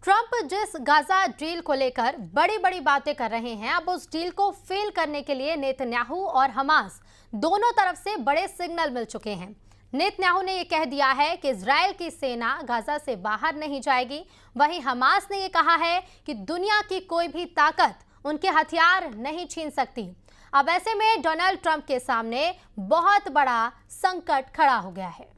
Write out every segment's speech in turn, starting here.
Trump जिस Gaza deal को लेकर बड़ी बड़ी बातें कर रहे हैं, अब उस डील को फेल करने के लिए नेतन्याहू और हमास दोनों तरफ से बड़े सिग्नल मिल चुके हैं। नेतन्याहू ने यह कह दिया है कि इजराइल की सेना गाजा से बाहर नहीं जाएगी। वहीं हमास ने यह कहा है कि दुनिया की कोई भी ताकत उनके हथियार नहीं छीन सकती। अब ऐसे में डोनाल्ड ट्रंप के सामने बहुत बड़ा संकट खड़ा हो गया है।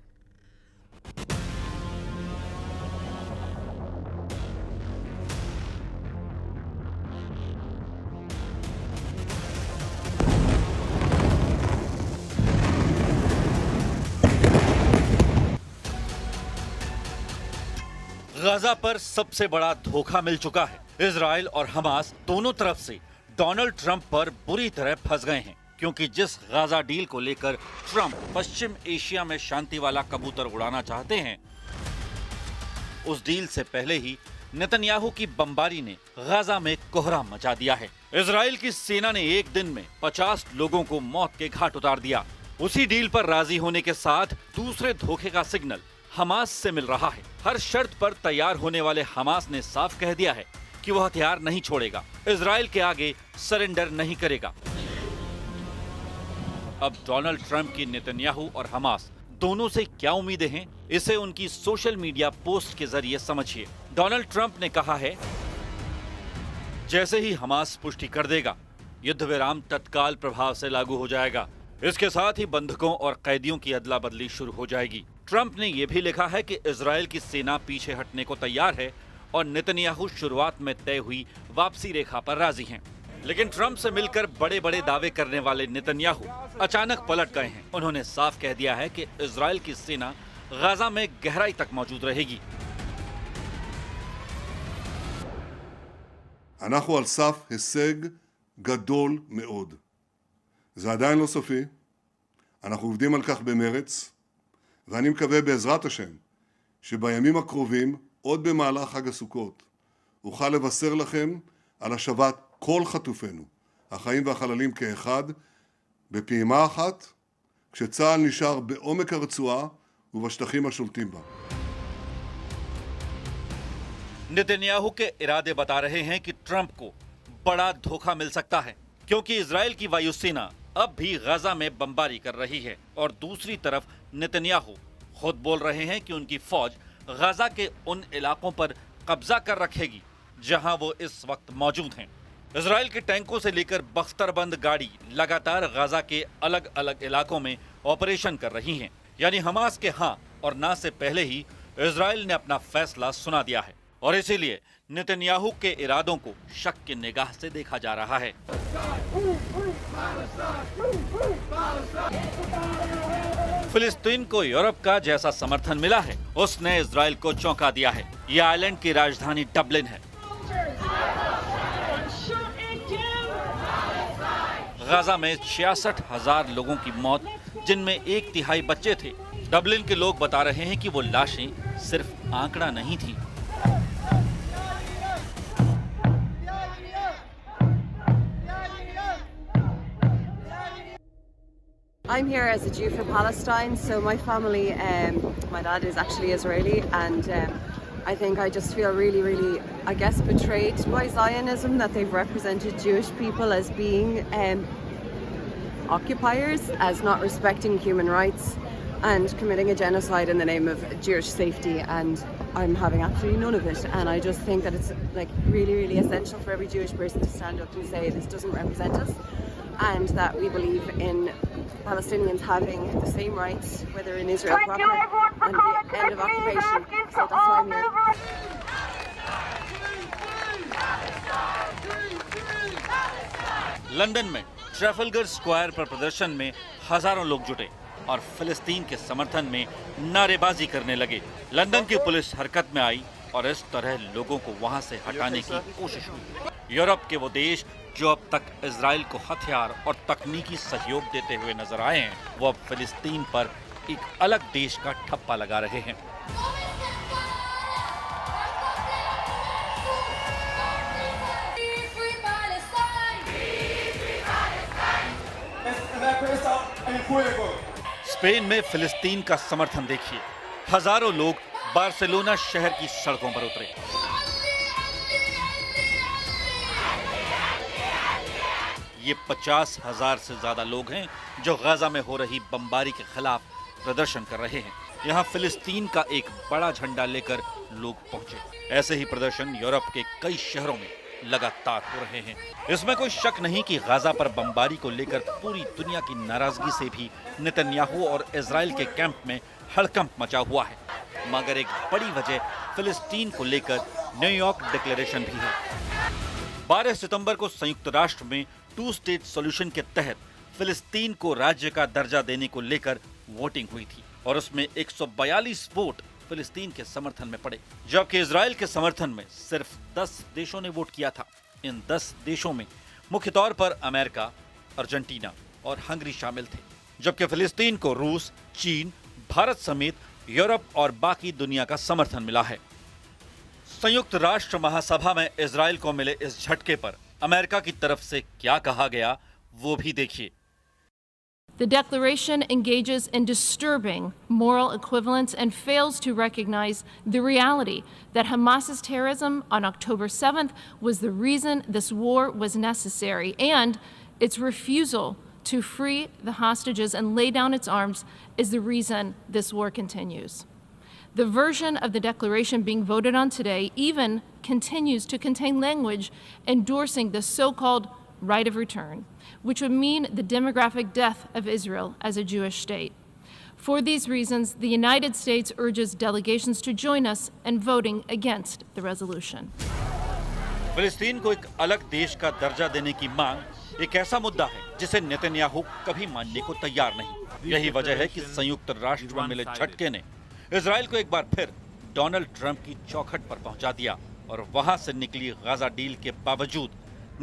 गाजा पर सबसे बड़ा धोखा मिल चुका है। इजराइल और हमास दोनों तरफ से डोनाल्ड ट्रंप पर बुरी तरह फंस गए हैं, क्योंकि जिस गाजा डील को लेकर ट्रंप पश्चिम एशिया में शांति वाला कबूतर उड़ाना चाहते हैं, उस डील से पहले ही नेतन्याहू की बमबारी ने गाजा में कोहराम मचा दिया है। इजराइल की सेना ने एक दिन में 50 लोगों को मौत के घाट उतार दिया। उसी डील पर राजी होने के साथ दूसरे धोखे का सिग्नल हमास से मिल रहा है। हर शर्त पर तैयार होने वाले हमास ने साफ कह दिया है कि वह हथियार नहीं छोड़ेगा, इजराइल के आगे सरेंडर नहीं करेगा। अब डोनाल्ड ट्रंप की नेतन्याहू और हमास दोनों से क्या उम्मीदें हैं, इसे उनकी सोशल मीडिया पोस्ट के जरिए समझिए। डोनाल्ड ट्रंप ने कहा है, जैसे ही हमास पुष्टि कर देगा, युद्ध विराम तत्काल प्रभाव से लागू हो जाएगा। इसके साथ ही बंधकों और कैदियों की अदला बदली शुरू हो जाएगी। ट्रंप ने यह भी लिखा है कि इजराइल की सेना पीछे हटने को तैयार है और नेतन्याहू शुरुआत में तय हुई वापसी रेखा पर राजी हैं। लेकिन ट्रंप से मिलकर बड़े बड़े दावे करने वाले नेतन्याहू अचानक पलट गए हैं। उन्होंने साफ कह दिया है कि इजराइल की सेना गाजा में गहराई तक मौजूद रहेगी। אנחנו על סף הישג גדול מאוד. זה עדיין לא סופי. אנחנו עובדים על כך במרץ. ואני מקווה בעזרת השם שבימים הקרובים, עוד במהלך חג הסוכות, אוכל לבשר לכם על השבת כל חטופינו, החיים והחללים כאחד, בפעימה אחת, כשצה"ל נשאר בעומק הרצועה ובשטחים השולטים בה. नेतन्याहू के इरादे बता रहे हैं कि ट्रंप को बड़ा धोखा मिल सकता है, क्योंकि इजराइल की वायुसेना अब भी गाजा में बमबारी कर रही है और दूसरी तरफ नेतन्याहू खुद बोल रहे हैं कि उनकी फौज गाजा के उन इलाकों पर कब्जा कर रखेगी जहां वो इस वक्त मौजूद हैं। इजराइल के टैंकों से लेकर बख्तरबंद गाड़ी लगातार गाजा के अलग अलग इलाकों में ऑपरेशन कर रही हैं। यानी हमास के हाँ और ना से पहले ही इजराइल ने अपना फैसला सुना दिया है और इसीलिए नेतन्याहू के इरादों को शक की निगाह से देखा जा रहा है। फिलिस्तीन को यूरोप का जैसा समर्थन मिला है, उसने इजराइल को चौंका दिया है। यह आइलैंड की राजधानी डबलिन है। गाजा में 66,000 लोगों की मौत, जिनमें 1/3 बच्चे थे। डबलिन के लोग बता रहे हैं कि वो लाशें सिर्फ आंकड़ा नहीं थी। I'm here as a Jew from Palestine, so my family, my dad is actually Israeli, and I think I just feel really, I guess, betrayed by Zionism, that they've represented Jewish people as being occupiers, as not respecting human rights, and committing a genocide in the name of Jewish safety, and I'm having absolutely none of it. And I just think that it's like really essential for every Jewish person to stand up and say this doesn't represent us, and that we believe in Palestinians having the same rights, whether in Israel proper and the end of occupation. So that's why I'm here. London में Trafalgar square पर प्रदर्शन में हजारों लोग जुटे और फिलिस्तीन के समर्थन में नारेबाजी करने लगे। लंदन की पुलिस हरकत में आई और इस तरह लोगों को वहां से हटाने की कोशिश हुई। यूरोप के वो देश जो अब तक इजराइल को हथियार और तकनीकी सहयोग देते हुए नजर आए हैं, वो अब फिलिस्तीन पर एक अलग देश का ठप्पा लगा रहे हैं। स्पेन में फिलिस्तीन का समर्थन देखिए। हजारों लोग बार्सिलोना शहर की सड़कों पर उतरे। ये 50,000 से ज्यादा लोग हैं जो गाजा में हो रही बमबारी के खिलाफ प्रदर्शन कर रहे हैं। यहाँ फिलिस्तीन का एक बड़ा झंडा लेकर लोग पहुंचे। ऐसे ही प्रदर्शन यूरोप के कई शहरों में लगातार हो रहे हैं। इसमें कोई शक नहीं कि गाजा पर बमबारी को लेकर पूरी दुनिया की नाराजगी से भी नेतन्याहू और इजराइल के कैंप में हड़कंप मचा हुआ है। मगर एक बड़ी वजह फिलिस्तीन को लेकर न्यूयॉर्क डिक्लेरेशन भी है। 12 सितंबर को संयुक्त राष्ट्र में 2 स्टेट सॉल्यूशन के तहत फिलिस्तीन को राज्य का दर्जा देने को लेकर वोटिंग हुई थी और उसमें 142 वोट फिलिस्तीन के समर्थन में पड़े, जबकि इजराइल के समर्थन में सिर्फ 10 देशों ने वोट किया था। इन 10 देशों में मुख्य तौर पर अमेरिका, अर्जेंटीना और हंगरी शामिल थे, जबकि फिलिस्तीन को रूस, चीन, भारत समेत यूरोप और बाकी दुनिया का समर्थन मिला है। संयुक्त राष्ट्र महासभा में इजराइल को मिले इस झटके पर अमेरिका की तरफ से क्या कहा गया वो भी देखिए। The declaration engages in disturbing moral equivalence and fails to recognize the reality that Hamas's terrorism on October 7th was the reason this war was necessary, and its refusal to free the hostages and lay down its arms is the reason this war continues. The version of the declaration being voted on today even continues to contain language endorsing the so-called right of return, which would mean the demographic death of Israel as a Jewish state. For these reasons, the United States urges delegations to join us in voting against the resolution. फिलिस्तीन को एक अलग देश का दर्जा देने की मांग एक ऐसा मुद्दा है जिसे नेतन्याहू कभी मानने को तैयार नहीं। यही वजह है कि संयुक्त राष्ट्र में मिले झटके ने इजराइल को एक बार फिर डोनाल्ड ट्रंप की चौखट पर पहुंचा दिया और वहां से निकली गाजा डील के बावजूद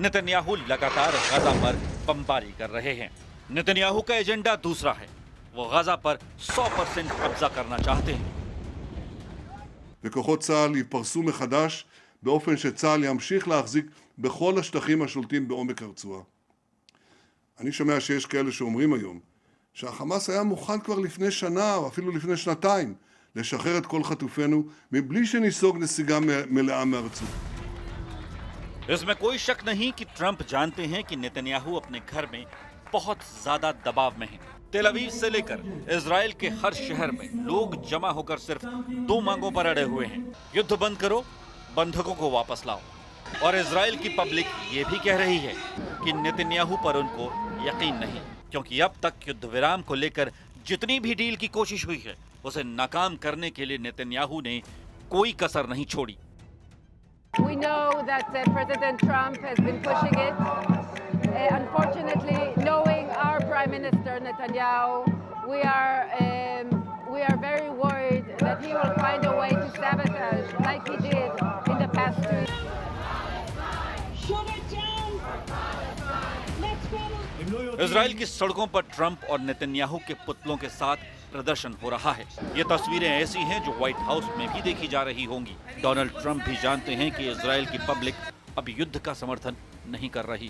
नेतन्याहू लगातार गाजा पर बमबारी कर रहे हैं। नेतन्याहू का एजेंडा दूसरा है, वो गाजा पर 100% कब्जा करना चाहते हैं। וכוחות צה"ל יפרסו מחדש באופן שצה"ל ימשיך להחזיק בכל השטחים השולטים בעומק הרצועה. אני שומע שיש כאלה שאומרים היום שהחמאס היה מוכן כבר לפני שנה או אפילו לפני שנתיים לשחרר את כל חטופינו מבלי שניסוג נסיגה מלאה מארצות. इसमें कोई शक नहीं कि ट्रंप जानते हैं कि नेतन्याहू अपने घर में बहुत ज्यादा दबाव में हैं। तेल अवीव से लेकर इजराइल के हर शहर में लोग जमा होकर सिर्फ 2 मांगों पर अड़े हुए हैं, युद्ध बंद करो, बंधकों को वापस लाओ। और इजराइल की पब्लिक ये भी कह रही है कि नेतन्याहू पर उनको यकीन नहीं, क्योंकि अब तक युद्ध विराम को लेकर जितनी भी डील की कोशिश हुई है उसे नाकाम करने के लिए नेतन्याहू ने कोई कसर नहीं छोड़ी। We know that President Trump has been pushing it. Unfortunately, knowing our Prime Minister Netanyahu, we are very worried that he will find a way to sabotage, like he did in the past 2 years. Israel की सड़कों पर Trump और Netanyahu के पुतलों के साथ प्रदर्शन हो रहा है। ये तस्वीरें ऐसी हैं जो व्हाइट हाउस में भी देखी जा रही होंगी। डोनाल्ड ट्रंप भी जानते हैं कि इजराइल की पब्लिक अब युद्ध का समर्थन नहीं कर रही।